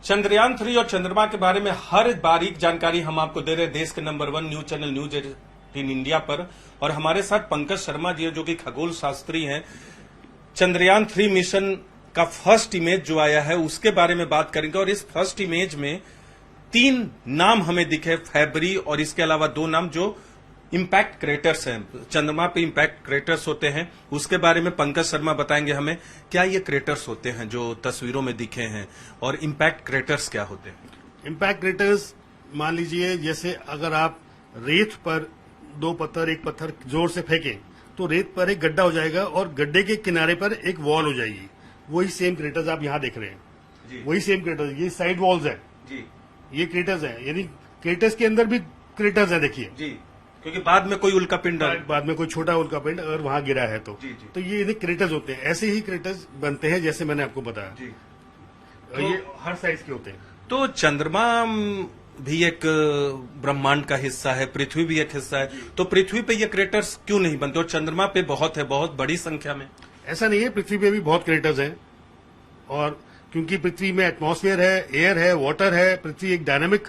चंद्रयान 3 और चंद्रमा के बारे में हर बारीक जानकारी हम आपको दे रहे हैं देश के number 1 news channel news 18 India पर। और हमारे साथ पंकज शर्मा जी हैं जो कि खगोल शास्त्री हैं। चंद्रयान 3 मिशन का फर्स्ट इमेज जो आया है उसके बारे में बात करेंगे। और इस फर्स्ट इमेज में 3 नाम हमें दिखे, फैबरी और इसके अलावा 2 नाम जो इम्पैक्ट क्रेटर्स हैं। चंद्रमा पे इम्पैक्ट क्रेटर्स होते हैं, उसके बारे में पंकज शर्मा बताएंगे हमें। क्या ये क्रेटर्स होते हैं जो तस्वीरों में दिखे हैं, और इम्पैक्ट क्रेटर्स क्या होते हैं? इम्पैक्ट क्रेटर्स मान लीजिए जैसे अगर आप रेत पर 2 पत्थर एक पत्थर जोर से फेंकें तो रेत पर एक गड्ढा हो जाएगा और गड्ढे के किनारे पर एक वॉल हो जाएगी। वही सेम क्रेटर्स आप यहाँ देख रहे हैं, वही सेम क्रेटर्स, ये साइड वॉल्स है जी, ये क्रेटर्स है। यानी क्रेटर्स के अंदर भी क्रेटर्स है, देखिए जी, क्योंकि बाद में कोई उल्का पिंड, बाद में कोई छोटा उल्का पिंड अगर वहां गिरा है तो ये क्रेटर्स होते हैं। ऐसे ही क्रेटर्स बनते हैं जैसे मैंने आपको बताया जी। तो ये हर साइज के होते हैं। तो चंद्रमा भी एक ब्रह्मांड का हिस्सा है, पृथ्वी भी एक हिस्सा है, तो पृथ्वी पे ये क्रेटर्स क्यों नहीं बनते? और चंद्रमा पे बहुत है, बहुत बड़ी संख्या में। ऐसा नहीं है, पृथ्वी पे भी बहुत क्रेटर्स हैं। और क्योंकि पृथ्वी में एटमॉस्फेयर है, एयर है, वाटर है, पृथ्वी एक डायनामिक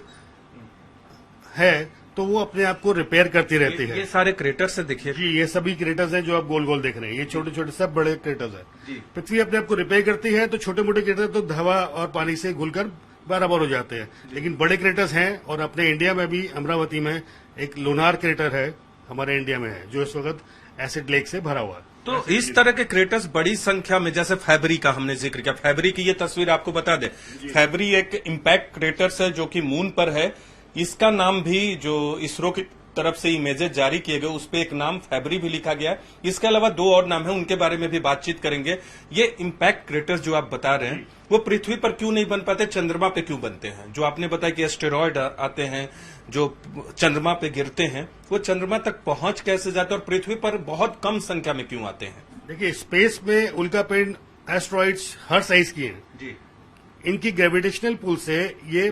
है, तो वो अपने आप को रिपेयर करती रहती है। ये सारे क्रेटर्स है, देखिए जी, ये सभी क्रेटर्स हैं जो आप गोल गोल देख रहे हैं। ये छोटे छोटे सब बड़े क्रेटर्स हैं। पृथ्वी अपने आप को रिपेयर करती है, तो छोटे मोटे क्रेटर तो हवा और पानी से घुलकर बराबर हो जाते हैं। लेकिन बड़े क्रेटर्स हैं, और अपने इंडिया में भी अमरावती में एक लोनार क्रेटर है, हमारे इंडिया में है, जो इस वक्त एसिड लेक से भरा हुआ है। तो इस तरह के क्रेटर्स बड़ी संख्या में, जैसे फैबरी का हमने जिक्र किया, फैबरी की ये तस्वीर आपको बता दें। फैबरी एक इम्पैक्ट क्रेटर्स है जो कि मून पर है। इसका नाम भी, जो इसरो की तरफ से इमेजेस जारी किए गए, उस पर एक नाम फैबरी भी लिखा गया है। इसके अलावा 2 और नाम है, उनके बारे में भी बातचीत करेंगे। ये इम्पैक्ट क्रेटर्स जो आप बता रहे हैं वो पृथ्वी पर क्यों नहीं बन पाते, चंद्रमा पे क्यों बनते हैं? जो आपने बताया कि एस्टेरॉयड आते हैं जो चंद्रमा पे गिरते हैं, वो चंद्रमा तक पहुंच कैसे जाते हैं और पृथ्वी पर बहुत कम संख्या में क्यों आते हैं? देखिए, स्पेस में उल्कापिंड एस्ट्रॉइड्स हर साइज की हैं जी। इनकी ग्रेविटेशनल पुल से ये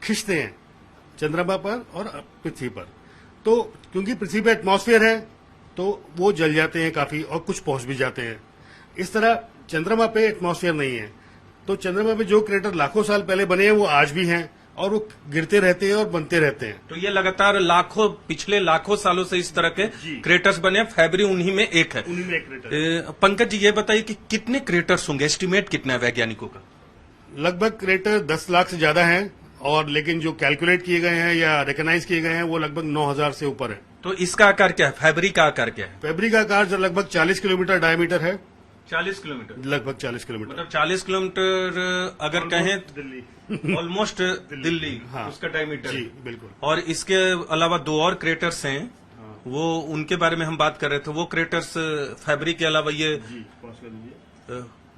खिंचते हैं चंद्रमा पर और पृथ्वी पर। तो क्योंकि पृथ्वी पर एटमॉस्फेयर है तो वो जल जाते हैं काफी, और कुछ पहुंच भी जाते हैं। इस तरह चंद्रमा पे एटमॉस्फेयर नहीं है, तो चंद्रमा पे जो क्रेटर लाखों साल पहले बने हैं वो आज भी हैं, और वो गिरते रहते हैं और बनते रहते हैं। तो ये लगातार पिछले लाखों सालों से इस तरह के क्रेटर्स बने हैं। फैबरी उन्हीं में एक है। उन्हीं में एक क्रेटर। पंकज जी, ये बताइए कि कितने क्रेटर्स होंगे, एस्टिमेट कितना है वैज्ञानिकों का? लगभग क्रेटर 10 लाख से ज्यादा हैं, और लेकिन जो कैलकुलेट किए गए हैं या रिकॉग्नाइज किए गए हैं वो लगभग 9000 से ऊपर है। तो इसका आकार क्या है? फैबरी का आकार क्या है? फैबरी का आकार जो लगभग 40 किलोमीटर डायमीटर है। 40 किलोमीटर? लगभग 40 किलोमीटर, मतलब 40 किलोमीटर अगर कहें दिल्ली ऑलमोस्ट दिल्ली, हाँ, उसका डायमीटर जी, बिल्कुल। और इसके अलावा 2 और क्रेटर्स हैं, वो उनके बारे में हम बात कर रहे थे। वो क्रेटर्स फैबरी के अलावा ये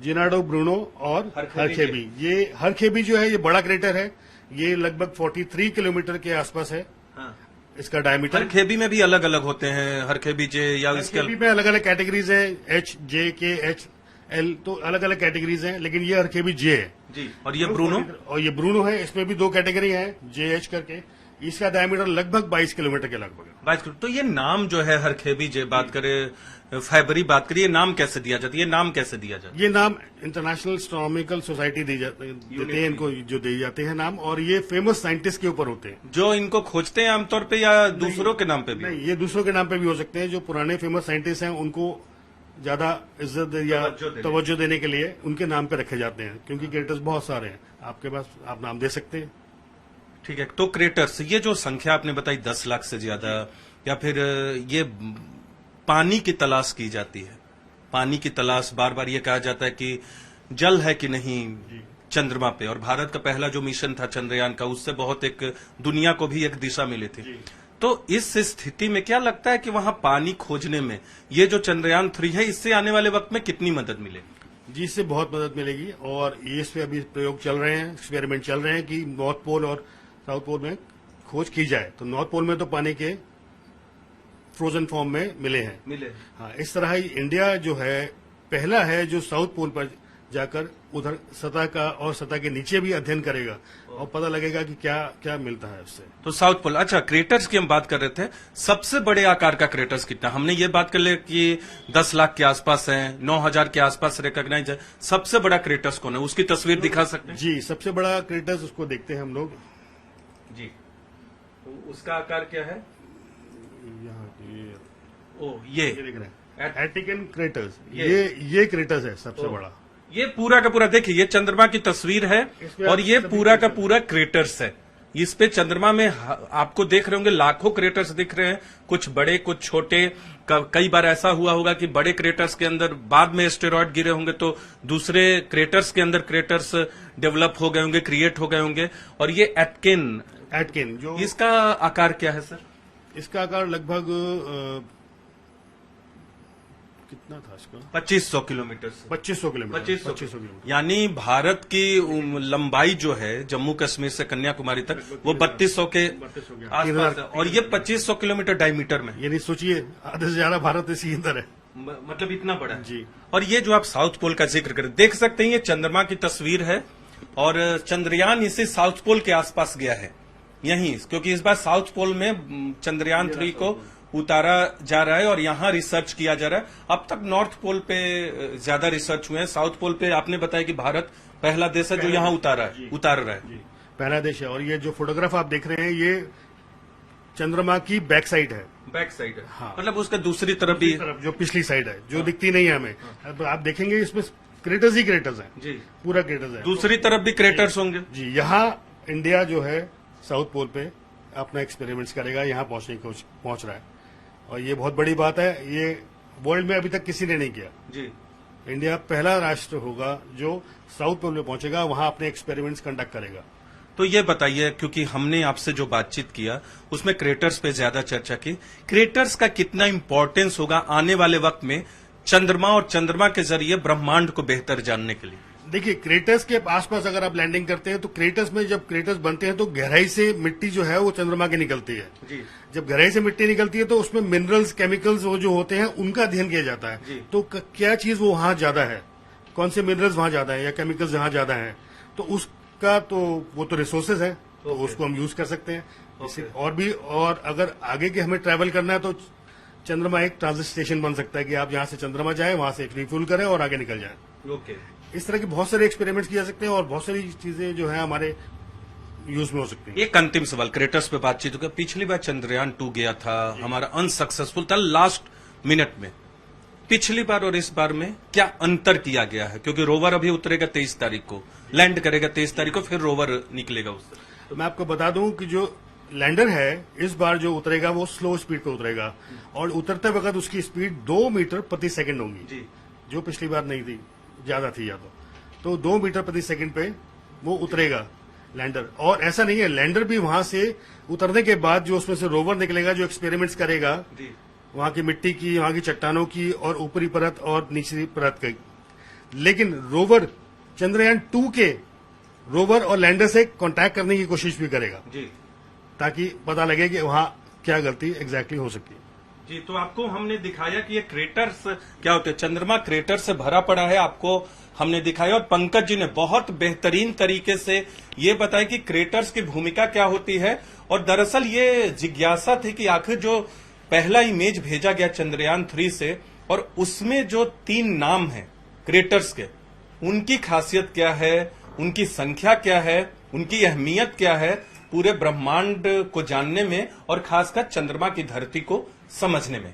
जिनाडो ब्रूनो और हरखेबी। ये हरखेबी जो है ये बड़ा क्रेटर है, ये लगभग 43 किलोमीटर के आसपास है। हाँ। इसका डायमीटर। हरखेबी में भी अलग अलग होते हैं, हरखेबी जे या इसके में अलग अलग कैटेगरीज हैं, H, J, K, H, L, तो अलग अलग कैटेगरीज हैं। लेकिन ये हरखेबी जे है जी। और ये ब्रूनो? और ये ब्रूनो है, इसमें भी 2 कैटेगरी है, JH करके। इसका डायमीटर लगभग 22 किलोमीटर के लगभग है। 22 किलोमीटर। तो ये नाम जो है हरखेबी जे बात करें, फैबरी बात करिए, नाम कैसे दिया जाता है? ये नाम कैसे दिया जाता है? ये नाम इंटरनेशनल एस्ट्रोनॉमिकल सोसाइटी देते हैं इनको, जो दिए जाते हैं नाम, और ये फेमस साइंटिस्ट के ऊपर होते हैं जो इनको खोजते हैं आमतौर पे, या दूसरों के नाम पे भी? नहीं, ये दूसरों के नाम पे भी हो सकते हैं। जो पुराने फेमस साइंटिस्ट हैं उनको ज्यादा इज्जत या तवज्जो देने के लिए उनके नाम पे रखे जाते हैं, क्योंकि क्रेटर्स बहुत सारे हैं आपके पास, आप नाम दे सकते हैं। ठीक है। तो क्रेटर्स, ये जो संख्या आपने बताई 10 लाख से ज्यादा, या फिर ये पानी की तलाश की जाती है, पानी की तलाश, बार बार ये कहा जाता है कि जल है कि नहीं चंद्रमा पे, और भारत का पहला जो मिशन था चंद्रयान का, उससे बहुत एक दुनिया को भी एक दिशा मिली थी। तो इस स्थिति में क्या लगता है कि वहां पानी खोजने में ये जो चंद्रयान 3 है, इससे आने वाले वक्त में कितनी मदद मिलेगी? जी, इससे बहुत मदद मिलेगी, और ये इस पे अभी प्रयोग चल रहे हैं, एक्सपेरिमेंट चल रहे हैं कि नॉर्थ पोल और साउथ पोल में खोज की जाए। तो नॉर्थ पोल में तो पानी के फ्रोजन फॉर्म में मिले हैं। मिले। हाँ, इस तरह ही इंडिया जो है पहला है जो साउथ पोल पर जाकर उधर सतह का और सतह के नीचे भी अध्ययन करेगा और पता लगेगा कि क्या क्या मिलता है उससे। तो साउथ पोल, अच्छा क्रेटर्स की हम बात कर रहे थे, सबसे बड़े आकार का क्रेटर्स कितना? हमने ये बात कर लिया कि 10 लाख के आसपास है, 9,000 के आसपास रिकॉग्नाइज है। सबसे बड़ा क्रेटर्स कौन है, उसकी तस्वीर दिखा सकते हैं? जी, सबसे बड़ा क्रेटर्स उसको देखते हैं हम लोग जी। तो उसका आकार क्या है? यहाँ ये देख रहे हैं, एटिकन क्रेटर्स। ये ये क्रेटर्स है सबसे बड़ा। ये पूरा का पूरा देखिए, ये चंद्रमा की तस्वीर है और ये पूरा का पूरा क्रेटर्स है। इस पे चंद्रमा में आपको देख रहे होंगे लाखों क्रेटर्स दिख रहे हैं, कुछ बड़े कुछ छोटे। कई बार ऐसा हुआ होगा कि बड़े क्रेटर्स के अंदर बाद में एस्टेरॉयड गिरे होंगे तो दूसरे क्रेटर्स के अंदर क्रेटर्स डेवलप हो गए होंगे, क्रिएट हो गए होंगे। और ये एटकिन जो इसका आकार क्या है सर? इसका आकार लगभग कितना था इसका? 2500 किलोमीटर से 2500 किलोमीटर। 2500 किलोमीटर, यानी भारत की लंबाई जो है जम्मू कश्मीर से कन्याकुमारी तक वो 3200 के आसपास है और ये 2500 किलोमीटर डायमीटर में। यानी सोचिए आधे से ज्यादा भारत इसी अंदर है। मतलब इतना बड़ा है जी। और ये जो आप साउथ पोल का जिक्र करें, देख सकते हैं ये चंद्रमा की तस्वीर है और चंद्रयान इसी साउथ पोल के आसपास गया है यहीं, क्योंकि इस बार साउथ पोल में चंद्रयान 3 को उतारा जा रहा है और यहाँ रिसर्च किया जा रहा है। अब तक नॉर्थ पोल पे ज्यादा रिसर्च हुए हैं, साउथ पोल पे आपने बताया कि भारत पहला देश है जो यहाँ उतार रहा है। पहला देश है। और ये जो फोटोग्राफ आप देख रहे हैं ये चंद्रमा की बैक साइड है। बैक साइड है, हाँ। मतलब उसका दूसरी तरफ भी जो पिछली साइड है जो दिखती नहीं है हमें, आप देखेंगे इसमें क्रेटर्स ही क्रेटर्स हैं जी, पूरा क्रेटर्स है। दूसरी तरफ भी क्रेटर्स होंगे जी। यहाँ इंडिया जो है साउथ पोल पे अपना एक्सपेरिमेंट्स करेगा, यहाँ पहुंच रहा है और ये बहुत बड़ी बात है। ये वर्ल्ड में अभी तक किसी ने नहीं किया जी। इंडिया पहला राष्ट्र होगा जो साउथ पोल में पहुंचेगा, वहां अपने एक्सपेरिमेंट्स कंडक्ट करेगा। तो ये बताइए, क्योंकि हमने आपसे जो बातचीत किया उसमें क्रेटर्स पे ज्यादा चर्चा की, क्रेटर्स का कितना इंपॉर्टेंस होगा आने वाले वक्त में चंद्रमा और चंद्रमा के जरिए ब्रह्मांड को बेहतर जानने के लिए? देखिए, क्रेटर्स के आसपास अगर आप लैंडिंग करते हैं तो क्रेटर्स में जब क्रेटर्स बनते हैं तो गहराई से मिट्टी जो है वो चंद्रमा की निकलती है जी। जब गहराई से मिट्टी निकलती है तो उसमें मिनरल्स, केमिकल्स वो जो होते हैं उनका अध्ययन किया जाता है जी। तो क्या चीज वो वहां ज्यादा है, कौन से मिनरल्स वहां ज्यादा है या केमिकल्स जहां ज्यादा है, तो उसका तो वो तो रिसोर्सेज है तो उसको हम यूज कर सकते हैं। और अगर आगे के हमें ट्रैवल करना है तो चंद्रमा एक ट्रांजिट स्टेशन बन सकता है कि आप यहाँ से चंद्रमा जाए, वहां से रिफ्यूल करें और आगे निकल जाए। ओके। इस तरह के बहुत सारे एक्सपेरिमेंट्स किए जा सकते हैं और बहुत सारी चीजें जो है हमारे यूज में हो सकती है। एक अंतिम सवाल, क्रेटर्स पे बातचीत हो गया, पिछली बार चंद्रयान 2 गया था, हमारा अनसक्सेसफुल था लास्ट मिनट में। पिछली बार और इस बार में क्या अंतर किया गया है? क्योंकि रोवर अभी उतरेगा 23 तारीख को, लैंड करेगा 23 तारीख को, फिर रोवर निकलेगा उससे। तो मैं आपको बता दूं कि जो लैंडर है इस बार जो उतरेगा वो स्लो स्पीड पे उतरेगा और उतरते वक्त उसकी स्पीड 2 मीटर प्रति सेकंड होगी जी। जो पिछली बार नहीं थी, ज्यादा थी या तो 2 मीटर प्रति सेकंड पे वो उतरेगा लैंडर। और ऐसा नहीं है, लैंडर भी वहां से उतरने के बाद जो उसमें से रोवर निकलेगा जो एक्सपेरिमेंट्स करेगा जी। वहां की मिट्टी की, वहां की चट्टानों की और ऊपरी परत और निचली परत की। लेकिन रोवर चंद्रयान 2 के रोवर और लैंडर से कांटेक्ट करने की कोशिश भी करेगा जी। ताकि पता लगे कि वहां क्या गलती एग्जैक्टली हो सकती है। जी, तो आपको हमने दिखाया कि ये क्रेटर्स क्या होते हैं, चंद्रमा क्रेटर से भरा पड़ा है, आपको हमने दिखाया। और पंकज जी ने बहुत बेहतरीन तरीके से ये बताया कि क्रेटर्स की भूमिका क्या होती है। और दरअसल ये जिज्ञासा थी कि आखिर जो पहला इमेज भेजा गया चंद्रयान 3 से और उसमें जो 3 नाम है क्रेटर्स के, उनकी खासियत क्या है, उनकी संख्या क्या है, उनकी अहमियत क्या है पूरे ब्रह्मांड को जानने में और खासकर चंद्रमा की धरती को समझने में।